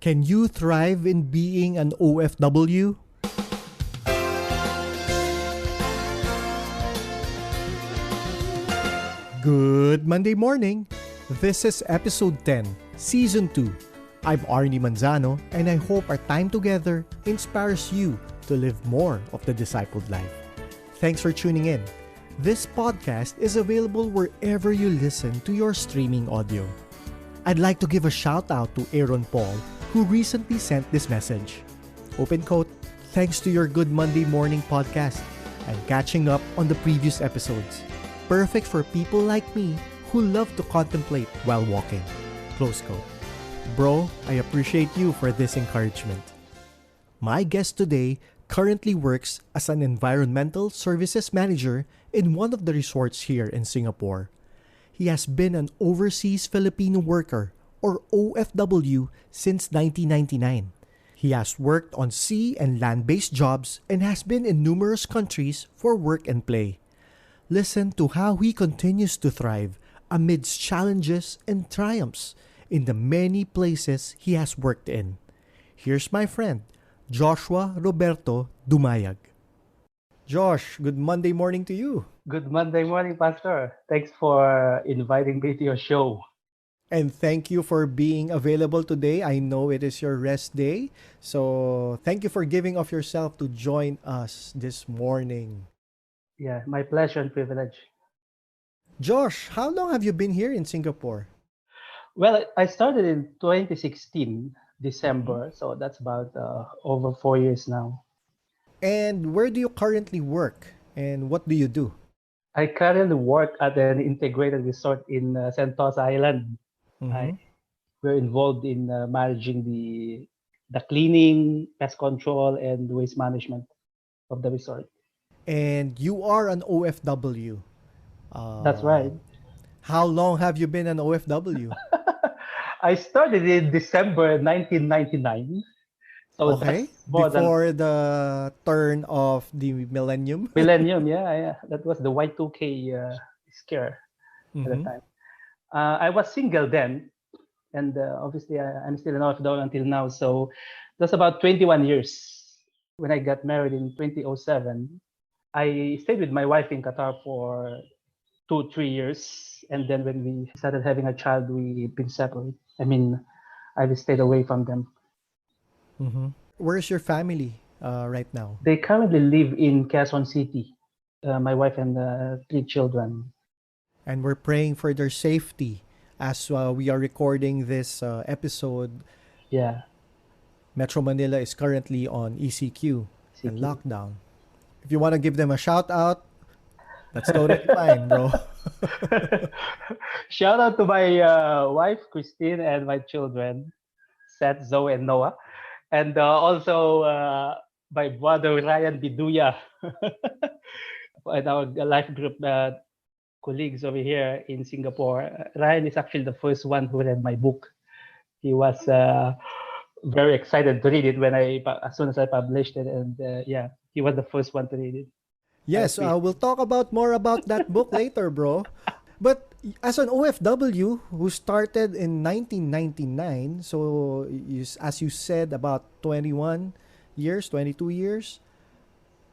Can you thrive in being an OFW? Good Monday morning! This is episode 10, season 2. I'm Arnie Manzano, and I hope our time together inspires you to live more of the discipled life. Thanks for tuning in. This podcast is available wherever you listen to your streaming audio. I'd like to give a shout out to Aaron Paul, who recently sent this message. Open quote, "Thanks to your Good Monday Morning podcast and catching up on the previous episodes. Perfect for people like me who love to contemplate while walking." Close quote. Bro, I appreciate you for this encouragement. My guest today currently works as an environmental services manager in one of the resorts here in Singapore. He has been an Overseas Filipino Worker, or OFW, since 1999. He has worked on sea and land-based jobs and has been in numerous countries for work and play. Listen to how he continues to thrive amidst challenges and triumphs in the many places he has worked in. Here's my friend, Joshua Roberto Dumayag. Josh, good Monday morning to you. Good Monday morning, Pastor. Thanks for inviting me to your show. And thank you for being available today. I know it is your rest day. So thank you for giving of yourself to join us this morning. Yeah, my pleasure and privilege. Josh, how long have you been here in Singapore? Well, I started in 2016, December. So that's about over 4 years now. And where do you currently work? And what do you do? I currently work at an integrated resort in Sentosa Island. We're involved in managing the cleaning, pest control, and waste management of the resort. And you are an OFW. That's right. How long have you been an OFW? I started in December 1999. So Okay, that's more before the turn of the millennium. millennium. Yeah. That was the Y2K scare at the time. I was single then, and obviously I'm still an OFW until now. So that's about 21 years. When I got married in 2007, I stayed with my wife in Qatar for 2-3 years, and then when we started having a child, we've been separate. I've stayed away from them. Where's your family right now? They currently live in Quezon City, my wife and 3 children. And we're praying for their safety as we are recording this episode. Yeah. Metro Manila is currently on ECQ and lockdown. If you want to give them a shout out, that's totally fine, bro. Shout out to my wife, Christine, and my children, Seth, Zoe, and Noah. And also my brother, Ryan Biduya, and our life group colleagues over here in Singapore. Ryan is actually the first one who read my book. He was very excited to read it as soon as I published it. And he was the first one to read it. Yes, we'll talk about more about that book later, bro. But as an OFW who started in 1999, so as you said, about 21 years, 22 years,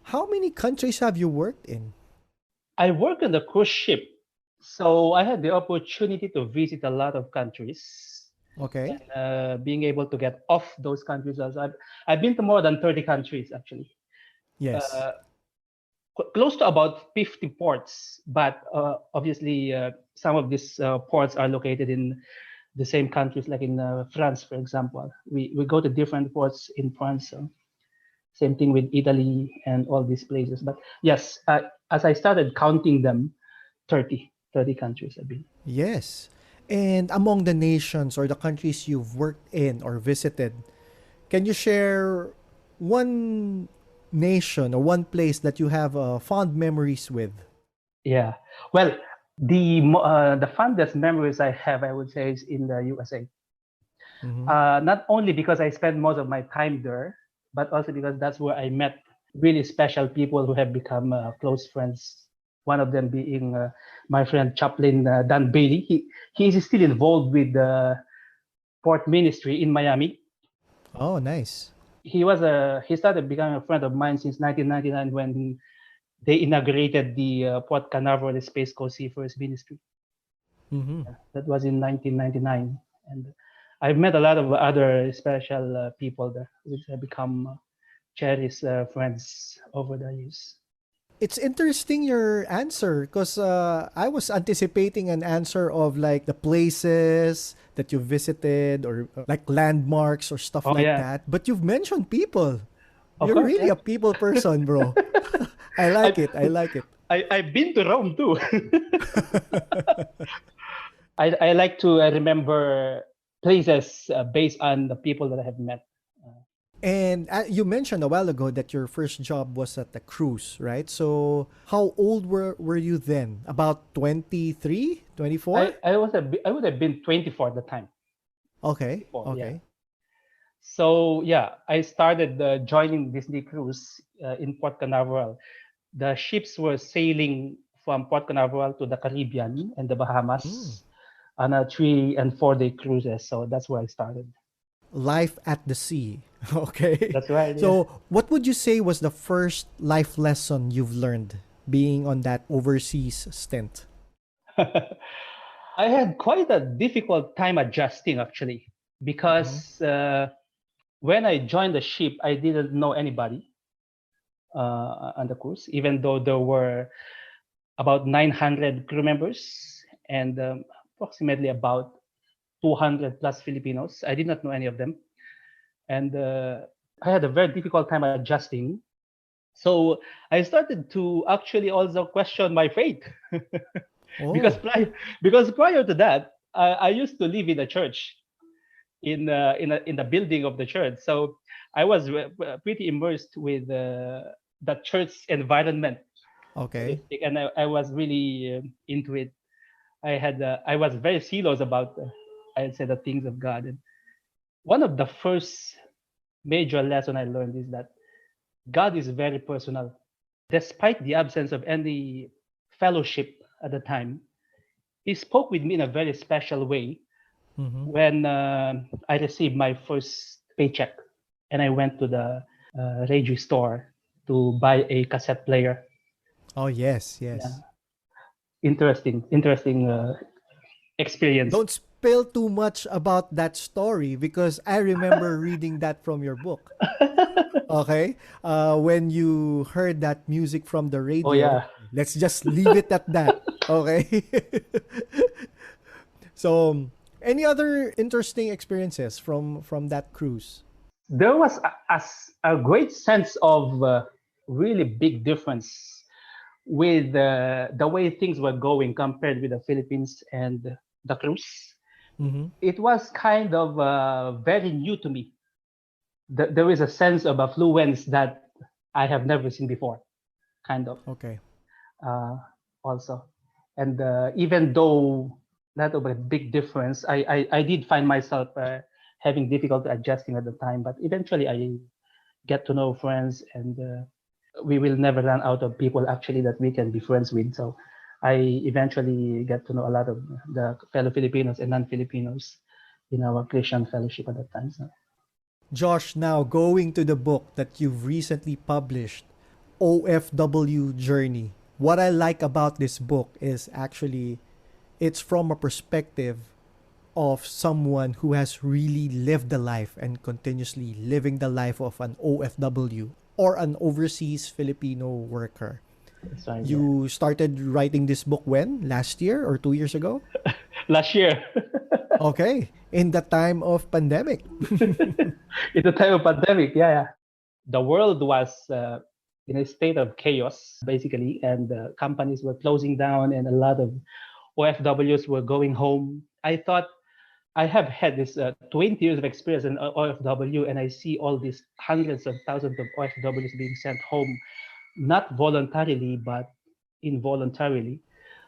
how many countries have you worked in? I work on the cruise ship, so I had the opportunity to visit a lot of countries. Okay. And, being able to get off those countries. I've been to more than 30 countries, actually. Yes. Close to about 50 ports, but obviously some of these ports are located in the same countries, like in France, for example. We go to different ports in France. So same thing with Italy and all these places. But yes, as I started counting them, 30 countries I've been. Yes. And among the nations or the countries you've worked in or visited, can you share one nation or one place that you have fond memories with? Yeah. Well, the fondest memories I have, I would say, is in the USA. Not only because I spent most of my time there, but also because that's where I met really special people who have become close friends. One of them being my friend Chaplain Dan Bailey. He is still involved with the port ministry in Miami. Oh, nice. He started becoming a friend of mine since 1999 when they inaugurated the Port Canaveral Space Coast Seafarers Ministry. Mm-hmm. That was in 1999, and I've met a lot of other special people there, which have become cherished friends over the years. It's interesting your answer because I was anticipating an answer of like the places that you visited or like landmarks or stuff Oh like yeah, that. But you've mentioned people. of You're course, really yeah. a people person, bro. I like I, it. I like it. I've been to Rome too. I like to remember places based on the people that I have met. And you mentioned a while ago that your first job was at the cruise, right? So how old were you then? About 23, 24? I would have been 24 at the time. Okay. 24, yeah. Okay. So yeah, I started joining Disney Cruise in Port Canaveral. The ships were sailing from Port Canaveral to the Caribbean and the Mm. Bahamas on a 3 and 4 day cruises. So that's where I started. Life at the sea. Okay. That's right. Yeah. So, what would you say was the first life lesson you've learned being on that overseas stint? I had quite a difficult time adjusting actually Mm-hmm. because when I joined the ship, I didn't know anybody on the cruise, even though there were about 900 crew members and approximately about 200 plus Filipinos. I did not know any of them. And I had a very difficult time adjusting. So I started to actually also question my faith because Oh, prior to that, I used to live in a church in the building of the church. So I was pretty immersed with the church environment, so to okay. speak, and I was really into it. I was very zealous about I'd say the things of God. And one of the first major lesson I learned is that God is very personal. Despite the absence of any fellowship at the time, He spoke with me in a very special way Mm-hmm. when I received my first paycheck and I went to the radio store to buy a cassette player. Oh, yes, Yeah, yes. interesting experience. Don't spill too much about that story because I remember reading that from your book. Okay. When you heard that music from the Oh radio, yeah, let's just leave it at that. Okay. So, any other interesting experiences from that cruise? there was a great sense of really big difference with the way things were going compared with the Philippines and the cruise. Mm-hmm. It was kind of very new to me. There is a sense of affluence that I have never seen before, kind of Okay. uh, also. And even though that of a big difference, I did find myself having difficulty adjusting at the time, but eventually I get to know friends and we will never run out of people actually that we can be friends with. So I eventually get to know a lot of the fellow Filipinos and non-Filipinos in our Christian fellowship at that time. So. Josh, now going to the book that you've recently published, OFW Journey. What I like about this book is actually it's from a perspective of someone who has really lived the life and continuously living the life of an OFW or an overseas Filipino worker. That's right. Yeah. You started writing this book when? Last year or 2 years ago? Last year, Okay, in the time of pandemic. in the time of pandemic, yeah, yeah. The world was in a state of chaos, basically, and companies were closing down, and a lot of OFWs were going home. I thought I have had this 20 years of experience in OFW, and I see all these hundreds of thousands of OFWs being sent home, not voluntarily, but involuntarily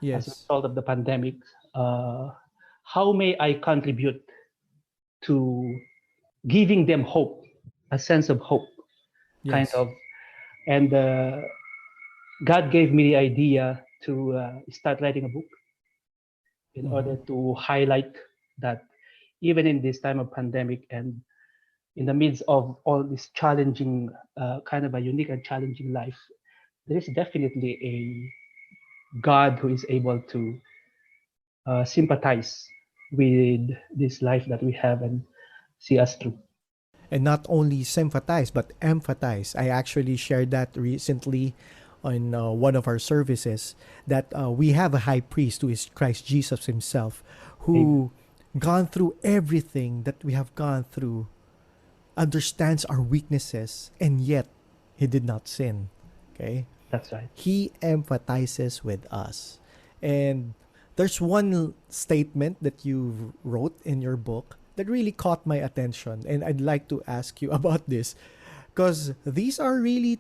as a Yes. result of the pandemic. Uh, how may I contribute to giving them hope, a sense of hope, kind Yes. of? And God gave me the idea to start writing a book in Mm-hmm. order to highlight that even in this time of pandemic and in the midst of all this challenging, kind of a unique and challenging life, there is definitely a God who is able to sympathize with this life that we have and see us through. And not only sympathize but empathize. I actually shared that recently on one of our services, that we have a high priest who is Christ Jesus himself, Amen. who gone through everything that we have gone through, understands our weaknesses, and yet he did not sin. Okay? That's right. He empathizes with us. And there's one statement that you wrote in your book that really caught my attention, and I'd like to ask you about this, because these are really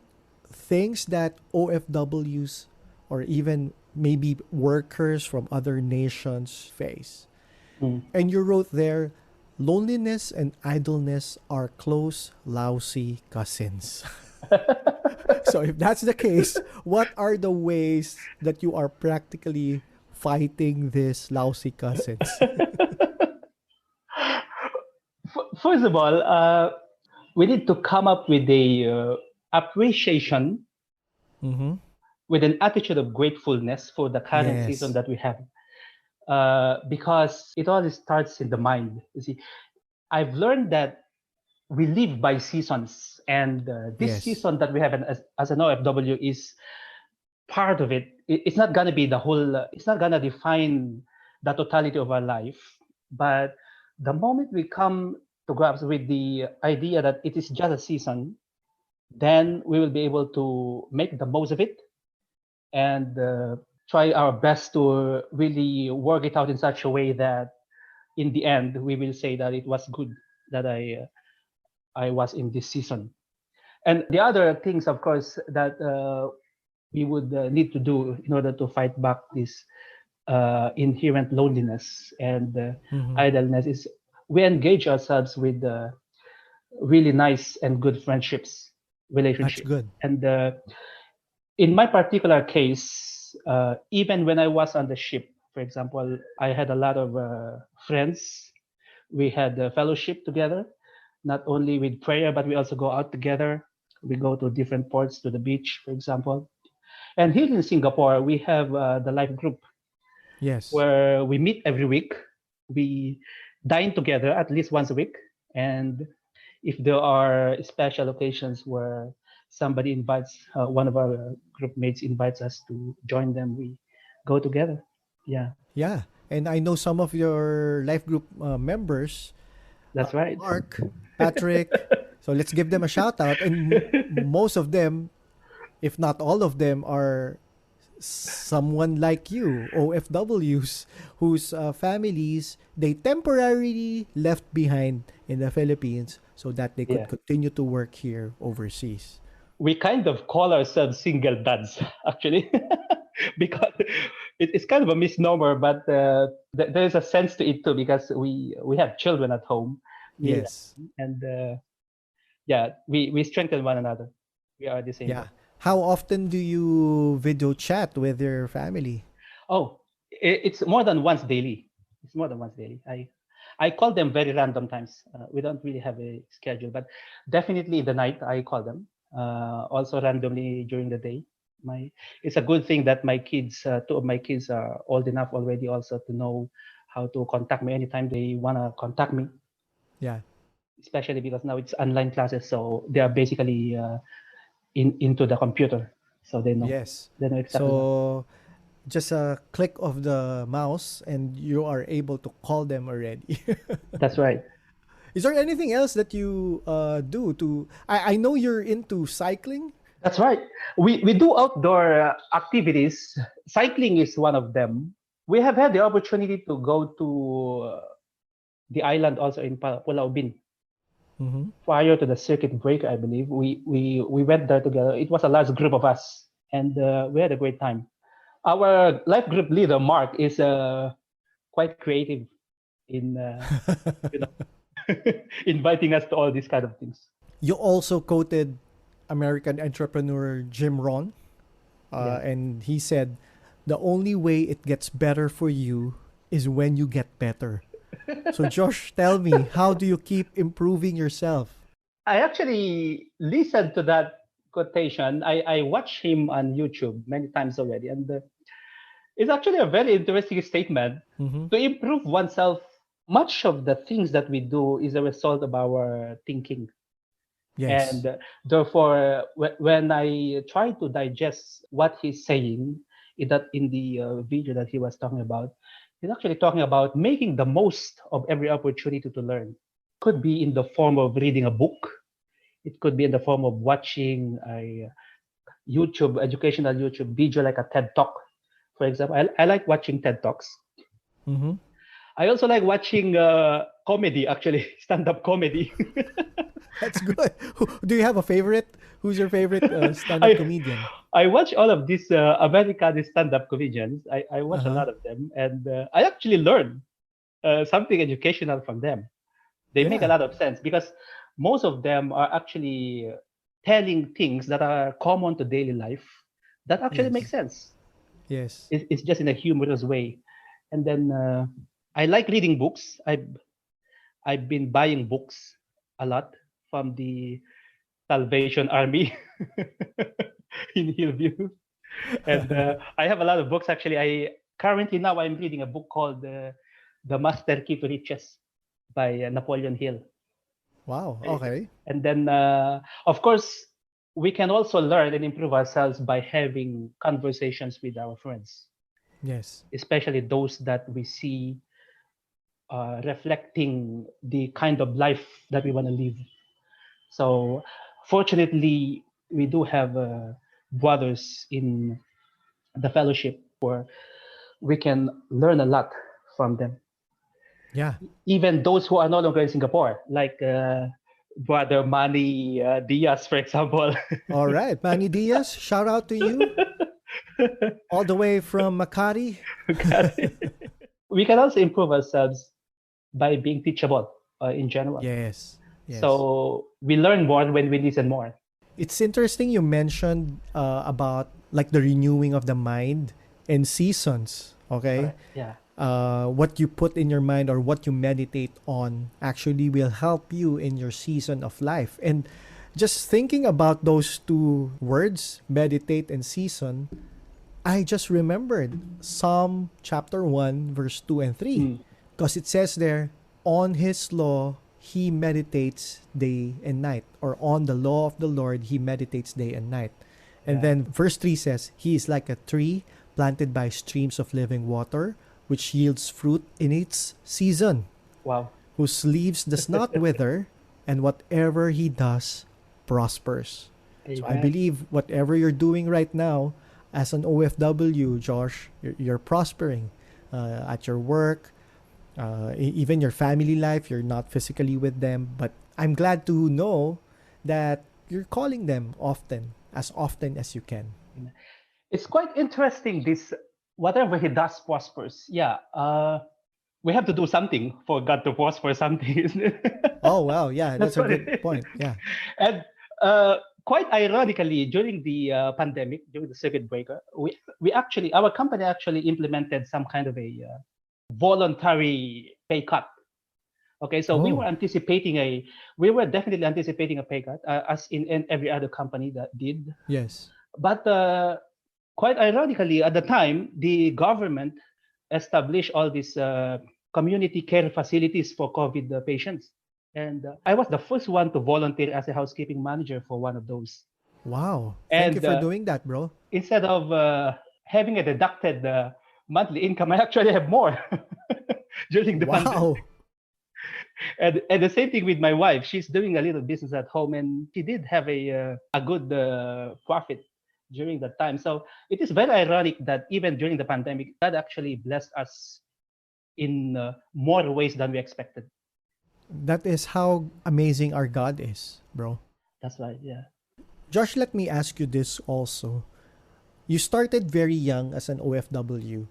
things that OFWs or even maybe workers from other nations face. Mm. And you wrote there, loneliness and idleness are close, lousy cousins. So if that's the case, what are the ways that you are practically fighting these lousy cousins? First of all, we need to come up with a appreciation, Mm-hmm. with an attitude of gratefulness for the current season Yes. that we have, because it all starts in the mind. You see, I've learned that we live by seasons, and this Yes. season that we have as an OFW is part of it. It's not gonna be the whole. It's not gonna define the totality of our life. But the moment we come to grasp with the idea that it is just a season, then we will be able to make the most of it and try our best to really work it out in such a way that in the end we will say that it was good that I was in this season. And the other things, of course, that we would need to do in order to fight back this inherent loneliness and Mm-hmm. idleness is we engage ourselves with really nice and good friendships, That's relationship. good. And in my particular case, even when I was on the ship, for example, I had a lot of friends. We had a fellowship together, not only with prayer, but we also go out together. We go to different ports, to the beach, for example. And here in Singapore, we have the life group Yes. where we meet every week. We dine together at least once a week. And if there are special occasions where somebody invites, one of our group mates invites us to join them, we go together. Yeah, Yeah. And I know some of your life group members, that's right. Mark, Patrick. So let's give them a shout out. And most of them, if not all of them, are someone like you, OFWs, whose families they temporarily left behind in the Philippines so that they could Yeah. continue to work here overseas. We kind of call ourselves single dads, actually, because it's kind of a misnomer, but there's a sense to it too, because we have children at home, me Yes. and yeah, we strengthen one another. We are the same Yeah. boat. How often do you video chat with your family? Oh, it's more than once daily. It's more than once daily. I call them very random times. We don't really have a schedule, but definitely in the night I call them. Also randomly during the day. My It's a good thing that my kids, two of my kids, are old enough already also to know how to contact me anytime they wanna contact me. Yeah. Especially because now it's online classes, so they are basically into the computer, so Yes. they know exactly what. So just a click of the mouse and you are able to call them already. That's right. Is there anything else that you do to? I know you're into cycling. That's right. We do outdoor activities. Cycling is one of them. We have had the opportunity to go to the island also in Pulau Ubin Mm-hmm. prior to the circuit breaker, I believe. We went there together. It was a large group of us, and we had a great time. Our life group leader, Mark, is quite creative in you know inviting us to all these kind of things. You also quoted American entrepreneur Jim Rohn, Yeah. and he said, "The only way it gets better for you is when you get better." So, Josh, tell me, how do you keep improving yourself? I actually listened to that quotation. I watched him on YouTube many times already, and it's actually a very interesting statement. Mm-hmm. To improve oneself, much of the things that we do is a result of our thinking. Yes. And therefore, when I try to digest what he's saying in the video that he was talking about, he's actually talking about making the most of every opportunity to learn. Could be in the form of reading a book. It could be in the form of watching a educational YouTube video like a TED Talk. For example, I like watching TED Talks. Mm-hmm. I also like watching comedy, actually, stand-up comedy. That's good. Do you have a favorite? Who's your favorite stand-up I comedian? I watch all of these American stand-up comedians. I watch a Uh-huh. lot of them, and I actually learn something educational from them. They make a Yeah. lot of sense because most of them are actually telling things that are common to daily life that actually make Yes. sense. Yes. It's just in a humorous way. And then I like reading books. I've been buying books a lot from the Salvation Army in Hillview. And I have a lot of books actually. I currently now I'm reading a book called The Master Key to Riches by Napoleon Hill. Wow. Okay. And then of course we can also learn and improve ourselves by having conversations with our friends, Yes. especially those that we see reflecting the kind of life that we want to live. So fortunately, we do have brothers in the fellowship where we can learn a lot from them. Yeah. Even those who are no longer in Singapore, like Brother Manny Diaz, for example. All right. Manny Diaz, shout out to you all the way from Makati. We can also improve ourselves by being teachable in general. Yes. Yes. So we learn more when we listen more. It's interesting you mentioned about like the renewing of the mind and seasons. Okay. Correct. Yeah. What you put in your mind or what you meditate on actually will help you in your season of life. And just thinking about those two words, meditate and season, I just remembered Psalm chapter 1, verse 2 and 3. Mm. Because it says there, on his law he meditates day and night. Or on the law of the Lord he meditates day and night. And Yeah. then verse 3 says, he is like a tree planted by streams of living water, which yields fruit in its season, Wow. whose leaves does not wither, and whatever he does prospers. So I Amen. believe whatever you're doing right now as an OFW, Josh, you're prospering at your work, even your family life. You're not physically with them, but I'm glad to know that you're calling them often as you can. It's quite interesting. This whatever he does prospers. Yeah. We have to do something for God to prosper something, isn't it? Oh wow, yeah, That's that's a what it good is. point. Yeah. And quite ironically, during the pandemic, during the circuit breaker, we actually our company actually implemented some kind of a voluntary pay cut. Okay, so Oh, we were definitely anticipating a pay cut, as in every other company that did. yes. But quite ironically, at the time, the government established all these community care facilities for COVID patients. And I was the first one to volunteer as a housekeeping manager for one of those. Wow. Thank you And for doing that, bro. instead of having a deducted monthly income, I actually have more during the pandemic. Wow. And the same thing with my wife. She's doing a little business at home, and she did have a good profit during that time. So it is very ironic that even during the pandemic, God actually blessed us in more ways than we expected. That is how amazing our God is, bro. That's right. Yeah. Josh, let me ask you this also. You started very young as an OFW.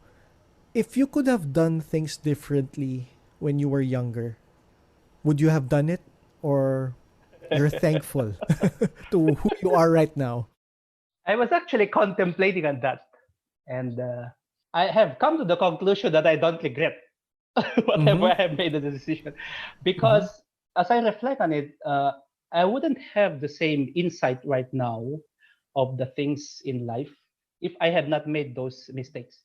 If you could have done things differently when you were younger, would you have done it? Or you're thankful to who you are right now? I was actually contemplating on that, and I have come to the conclusion that I don't regret whatever Mm-hmm. I have made the decision, Mm-hmm. because as I reflect on it, I wouldn't have the same insight right now of the things in life if I had not made those mistakes.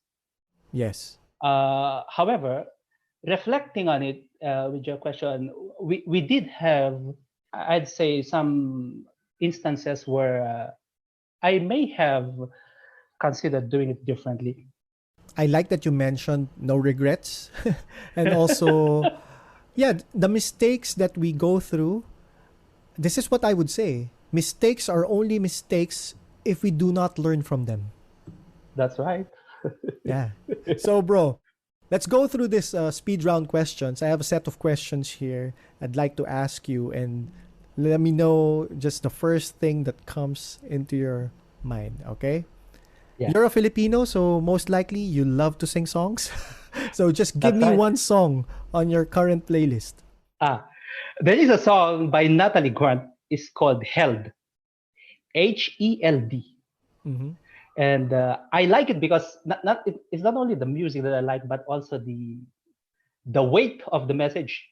Yes. However, reflecting on it with your question, we did have, I'd say, some instances where I may have considered doing it differently. I like that you mentioned no regrets. And also, yeah, the mistakes that we go through, this is what I would say. Mistakes are only mistakes if we do not learn from them. That's right. Yeah. So, bro, let's go through this speed round questions. I have a set of questions here I'd like to ask you, and let me know just the first thing that comes into your mind, okay? Yeah, You're a Filipino, so most likely you love to sing songs. So just give that's me right. one song on your current playlist. Ah, there is a song by Natalie Grant. It's called Held, Held. Mm-hmm. And I like it because it's not only the music that I like, but also the weight of the message.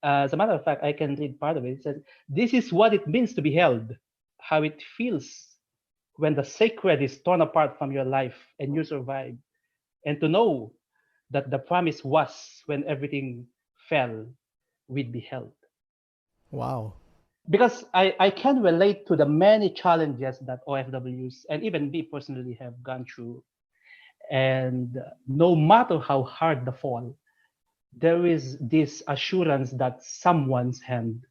As a matter of fact, I can read part of it. It says, "This is what it means to be held, how it feels when the sacred is torn apart from your life and you survive, and to know that the promise was when everything fell, we'd be held." Wow. Because I can relate to the many challenges that OFWs and even me personally have gone through. And no matter how hard the fall, there is this assurance that someone's hand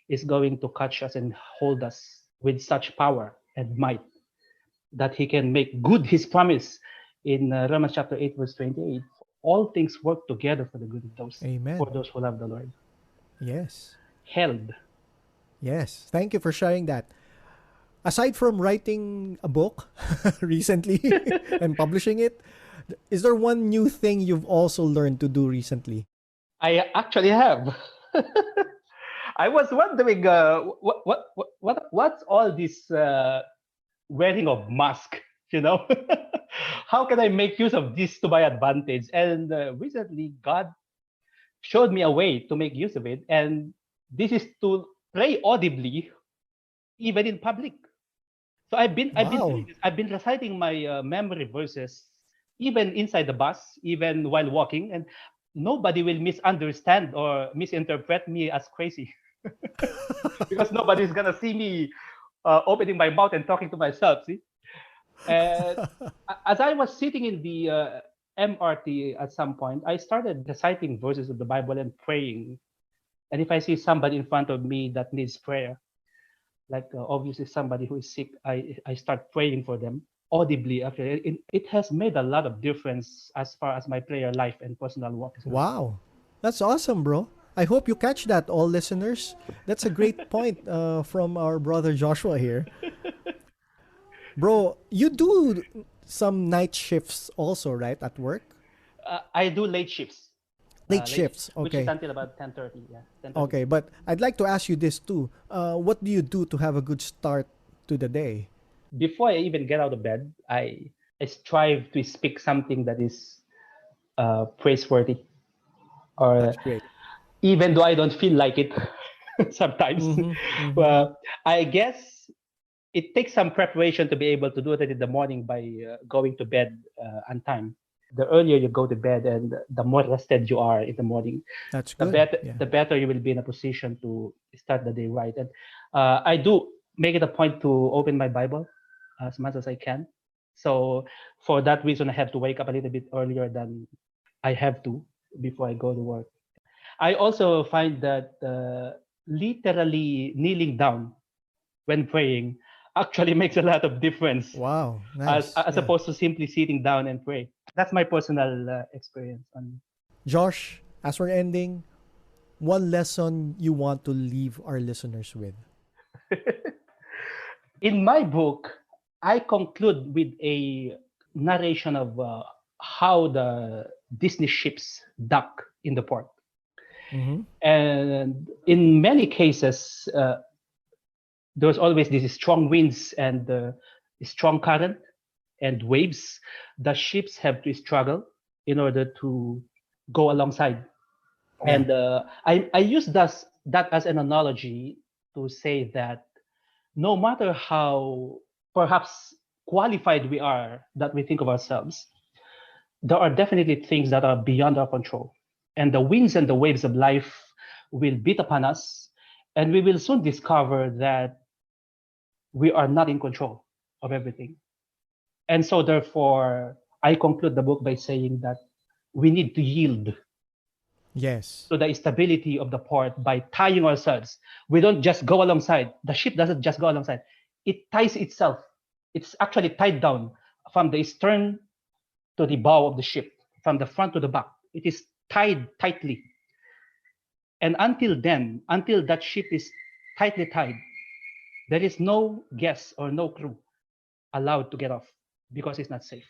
is going to catch us and hold us with such power and might that he can make good his promise in Romans chapter 8, verse 28. All things work together for the good of those, for Amen. those who love the Lord. Yes. Held. Yes. Thank you for sharing that. Aside from writing a book recently and publishing it, is there one new thing you've also learned to do recently? I actually have. I was wondering, what's all this wearing of mask? You know, how can I make use of this to my advantage? And recently, God showed me a way to make use of it, and this is to pray audibly, even in public. So I've been Wow. doing this. I've been reciting my memory verses, even inside the bus, even while walking, and nobody will misunderstand or misinterpret me as crazy because nobody's gonna see me opening my mouth and talking to myself. See, and as I was sitting in the MRT at some point, I started reciting verses of the Bible and praying. And if I see somebody in front of me that needs prayer, like obviously somebody who is sick, I start praying for them audibly. Actually, it has made a lot of difference as far as my prayer life and personal walk is concerned. Wow. That's awesome, bro. I hope you catch that, all listeners. That's a great point from our brother Joshua here. Bro, you do some night shifts also, right, at work? I do late shifts, Late shifts, which is okay. until about 10:30. Yeah, 10:30. Okay, but I'd like to ask you this too. What do you do to have a good start to the day? Before I even get out of bed, I strive to speak something that is praiseworthy, or That's great. even though I don't feel like it sometimes. Mm-hmm, mm-hmm. Well, I guess it takes some preparation to be able to do it in the morning by going to bed on time. The earlier you go to bed and the more rested you are in the morning, That's the good. better Yeah. the better you will be in a position to start the day right. And I do make it a point to open my Bible as much as I can. So for that reason, I have to wake up a little bit earlier than I have to before I go to work. I also find that literally kneeling down when praying actually makes a lot of difference Wow. as Nice. as Yeah. opposed to simply sitting down and pray. That's my personal experience on. Josh, as we're ending, one lesson you want to leave our listeners with? In my book, I conclude with a narration of how the Disney ships dock in the port. Mm-hmm. And in many cases, there's always these strong winds and strong current and waves. The ships have to struggle in order to go alongside. Yeah. And I use that as an analogy to say that no matter how perhaps qualified we are that we think of ourselves, there are definitely things that are beyond our control. And the winds and the waves of life will beat upon us, and we will soon discover that we are not in control of everything. And so, therefore, I conclude the book by saying that we need to yield Yes. to the stability of the port by tying ourselves. We don't just go alongside. The ship doesn't just go alongside. It ties itself. It's actually tied down from the stern to the bow of the ship, from the front to the back. It is tied tightly. And until then, until that ship is tightly tied, there is no guest or no crew allowed to get off because it's not safe.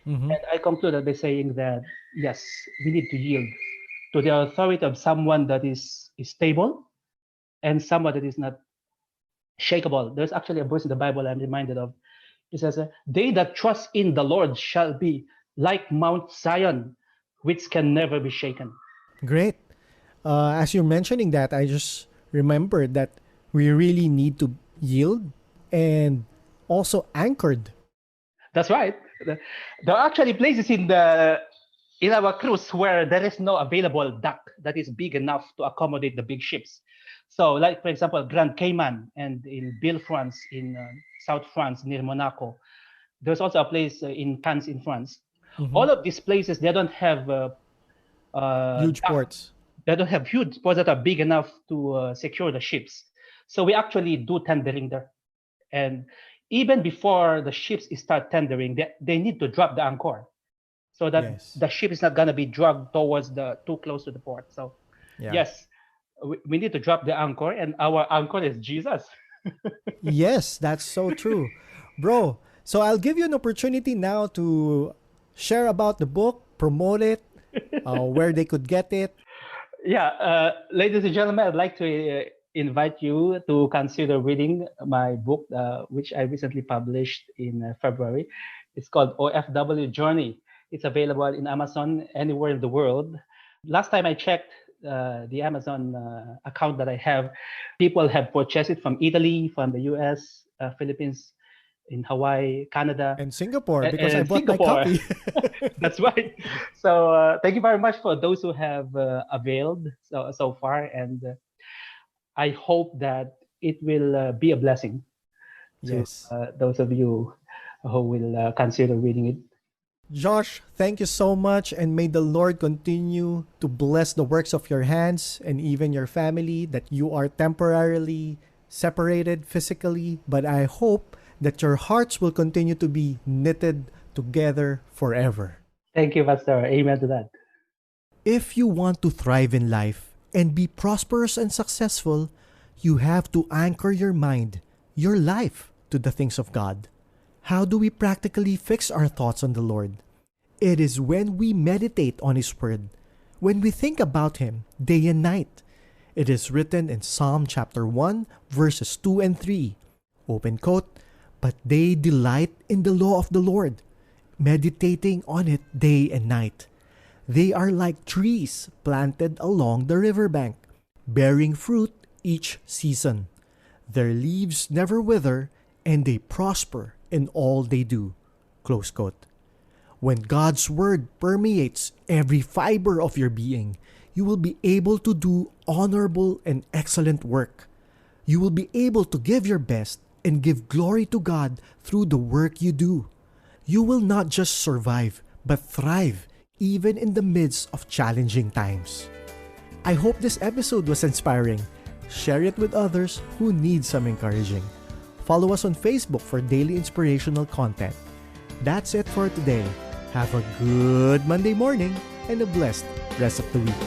Mm-hmm. And I concluded by saying that, yes, we need to yield to the authority of someone that is stable and someone that is not shakeable. There's actually a verse in the Bible I'm reminded of. It says, they that trust in the Lord shall be like Mount Zion, which can never be shaken. Great. As you're mentioning that, I just remembered that we really need to yield and also anchored. That's right. There are actually places in our cruise where there is no available dock that is big enough to accommodate the big ships. So, like for example, Grand Cayman and in Villefranche in South France near Monaco. There's also a place in Cannes in France. Mm-hmm. All of these places, they don't have huge ports. They don't have huge ports that are big enough to secure the ships. So we actually do tendering there. And even before the ships start tendering, they need to drop the anchor so that the ship is not going to be dragged towards too close to the port. So yes, we need to drop the anchor, and our anchor is Jesus. Yes, that's so true. Bro, so I'll give you an opportunity now to share about the book, promote it, where they could get it. Yeah, ladies and gentlemen, I'd like to invite you to consider reading my book, which I recently published in February. It's called OFW Journey. It's available in Amazon anywhere in the world. Last time I checked the Amazon account that I have, people have purchased it from Italy, from the US, Philippines, in Hawaii, Canada, and Singapore, because I bought Singapore. my copy. That's right. So thank you very much for those who have availed so far, and I hope that it will be a blessing to those of you who will consider reading it. Josh, thank you so much, and may the Lord continue to bless the works of your hands and even your family, that you are temporarily separated physically, but I hope that your hearts will continue to be knitted together forever. Thank you, Pastor. Amen to that. If you want to thrive in life and be prosperous and successful, you have to anchor your mind, your life, to the things of God. How do we practically fix our thoughts on the Lord? It is when we meditate on His Word, when we think about Him day and night. It is written in Psalm chapter 1, verses 2 and 3. Open quote, "But they delight in the law of the Lord, meditating on it day and night. They are like trees planted along the riverbank, bearing fruit each season. Their leaves never wither, and they prosper in all they do." Close quote. When God's Word permeates every fiber of your being, you will be able to do honorable and excellent work. You will be able to give your best and give glory to God through the work you do. You will not just survive, but thrive even in the midst of challenging times. I hope this episode was inspiring. Share it with others who need some encouraging. Follow us on Facebook for daily inspirational content. That's it for today. Have a good Monday morning and a blessed rest of the week.